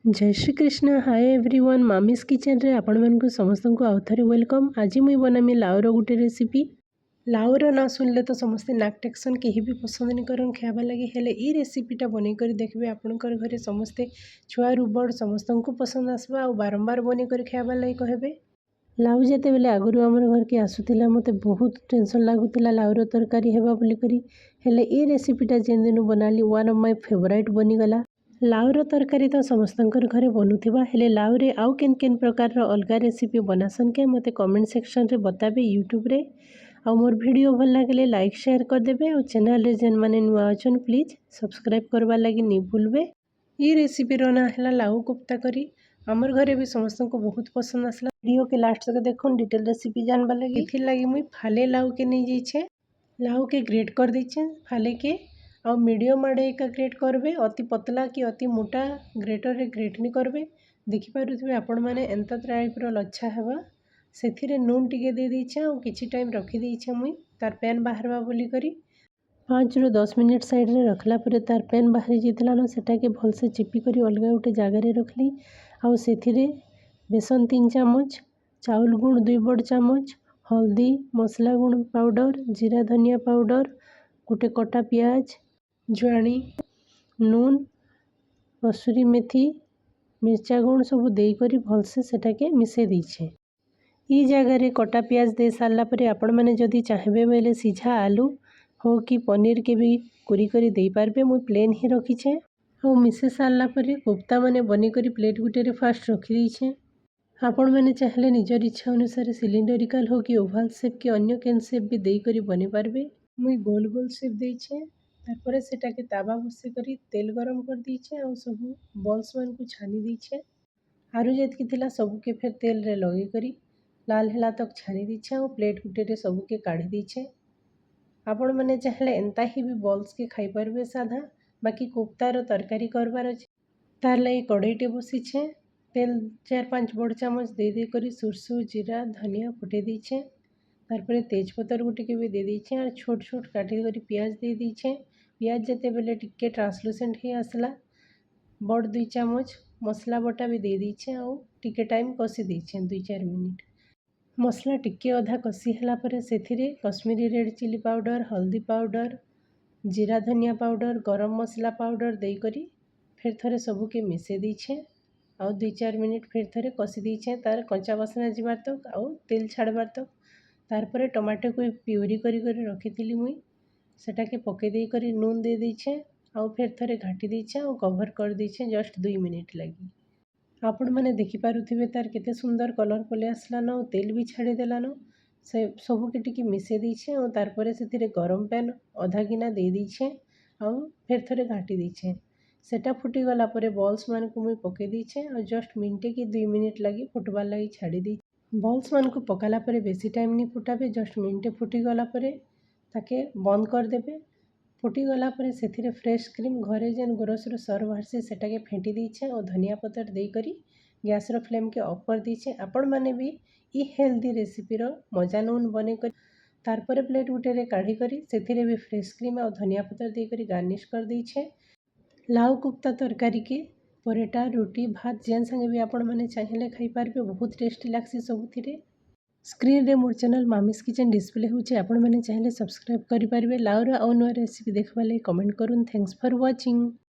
जय Shri Krishna hi everyone mommy's kitchen रे आपण मानकु समस्त को आउ थे वेलकम। आज मुई बनामी लाउर गोटे रेसिपी। लाउर ना सुनले तो समस्ते नाक टेक्सन कहीं भी पसंद नहीं करन खावा लगे हेले ई रेसिपीटा बनै कर देखबे आपनकर घरे समस्ते छुआ रु बड़ समस्त को पसंद आसबा और बारंबार बनै कर खावा लगे कहबे। लाउ जेते बेले आगु आमर घर के आसुला मत बहुत टेंशन लगुला लाउर तरकारी हेबा बोली करी हेले ई रेसिपीटा जेन दिन बनाली वन ऑफ माय फेवरेट बनीगला। लाउर तरकारी तो समस्त घरे बनूथिबा हेले लाउरे आउ केन केन प्रकार अलग रेसिपी बनासन के मते कमेंट सेक्शन रे बताबे यूट्यूब रे। आ मोर वीडियो भल लगे लाइक शेयर कर देबे और चैनल रे जेन माने नुआ अछन प्लीज सब्सक्राइब करबा लगी नहीं भूलबे। ये रेसिपी रो ना हला लाउ कोफ्ता करी हमर घरे भी समस्त को बहुत पसंद आसला। वीडियो के लास्ट तक देखुन डिटेल रेसिपी जानबा लगी। इथिर लगी मुई फाले लाउ के नहीं जाइछे लाउ के ग्रेट कर दीछे फाले के और मीडियम आड़े का ग्रेट करबे अति पतला कि अति मोटा ग्रेटर रे ग्रेट नहीं करबे। देखिपारे आपण मैंने एंता टाइप्र लच्छा हेबा से नून टिके दे दीछे और किछि टाइम रखी दीछे मुई तार पैन बाहरवा बोली करी 5 ରୁ 10 मिनिट साइड रे रखला परे तार पैन बाहरी जितला न सेटा के भल से चिपी करी अलग गोटे जगार रखली आउ सेथिरे बेसन 3 चामच चाउल गुण 2 बड़ चामच हल्दी मसला गुण पाउडर जीरा धनिया पाउडर गोटे कटा पियाज जुआणी नून कसूरी मेथी मिर्चा गुण सब देकर भलसे सेटाके मिसे दीछे। ई जगह कटा पियाज दे सारा पर आपण मैंने जदि चाहेबे बोले सीझा आलू हो कि पनीर के भी कुरी करी दे पारबे मुई प्लेन ही रखीछे और मिसे सारा पर कोफ्ता माने बनी करी प्लेट गुटे रे फास्ट रखी दीछे। आपण मैंने चाहले निजर इच्छा अनुसार सिलिंडरिकल हो कि ओभाल शेप कि अन्य केन शेप भी दे करी बनी पारबे। मुई गोल गोल शेप देछे तारपरे सेटा के तावा बसे करी तेल गरम कर दीछे और सब बॉल्स मान को छानी दीछे आरु जेतकी थिला सबू के फिर तेल रे लगे करी लाल हेला तक छानी दीछे और प्लेट गुटे रे सबू के काढ़ी दीछे। आपण मैंने चाहले एंता ही भी बॉल्स के खाई पारबे साधा बाकी कोफ्तार तरकारी करबार अछि तार लगी कड़ईटे बसीछे तेल 4-5 बड़ चामच दे करी सुरसु जीरा धनिया फुटे दीछे तारपरे तेजपतर गुटे के भी दे दीछे और छोट छोट काटी करी प्याज दे दीछे। प्याज जेते बेले टिके ट्रांसलूसेंट ही आसला बड़ 2 चामच मसला बटा भी दे दीछे और टिके टाइम कसी दीछे 2-4 मिनिट मसला टिके अधा कसी हला परे सेथिरे कश्मीरी रेड चिली पाउडर हल्दी पाउडर जीरा धनिया पाउडर गरम मसला पाउडर दे करी फिर थरे सबू के मिसे दीछे और 2-4 मिनिट फिर थरे कसी दीछे तार कंचा बासना जीवार तक और तेल छाड़बार तक तारपरे टमाटो को प्यूरी करी रखी मुई सेटा के पके दे करी नून दे दीछे और फिर थरे घाटी दीछे और कवर कर दीछे जस्ट 2 मिनिट लगी। आपण मैंने देखि पारुथिबे तार केते सुंदर कलर पले आसलान और तेल भी छाड़ी देलान से सबू के टिके मिसे दीछे और तारपरे सेथिरे गरम पैन अधा गिना दे दीछे और फिर थरे घाटी दीछे सेटा फुटी गला परे बॉल्स मान को मुई पके दीछे और जस्ट मिनटे कि 2 मिनिट लगी फुटबार लगी छाड़ी दी। बॉल्स मान को पकाला परे बेसी टाइम नहीं फुटाबे जस्ट मिनटे फुटी गला परे ताके बंद कर देबे। फुटी गला परे सेथिरे फ्रेश क्रीम घरे जेन गोरसरू सर बाहरसी सेटाके फेंटी दीछे और धनिया पतर दे करी गैस रो फ्लेम के ऑफ कर दीछे। आपण माने भी ई हेल्दी रेसिपी रो मजा नून बने कर तारपरे प्लेट गुटे रे काढ़ी करी सेथिरे भी फ्रेश क्रीम और धनिया पतर दे करी गार्निश कर दीछे। लाउ कोफ्ता तरकारी के परेटा रोटी भात जेन संगे भी आपण माने चाहेले खाई पारबे बहुत टेस्टी लागसी सबुथिरे। स्क्रीन रे मोर चैनल मामीज किचन डिस्प्ले होचे आपण मैंने चाहेले सब्सक्राइब करि पारबे। लाउर और नुआ रेसिपी देखबा लगी कमेंट करूँ। Thanks for watching.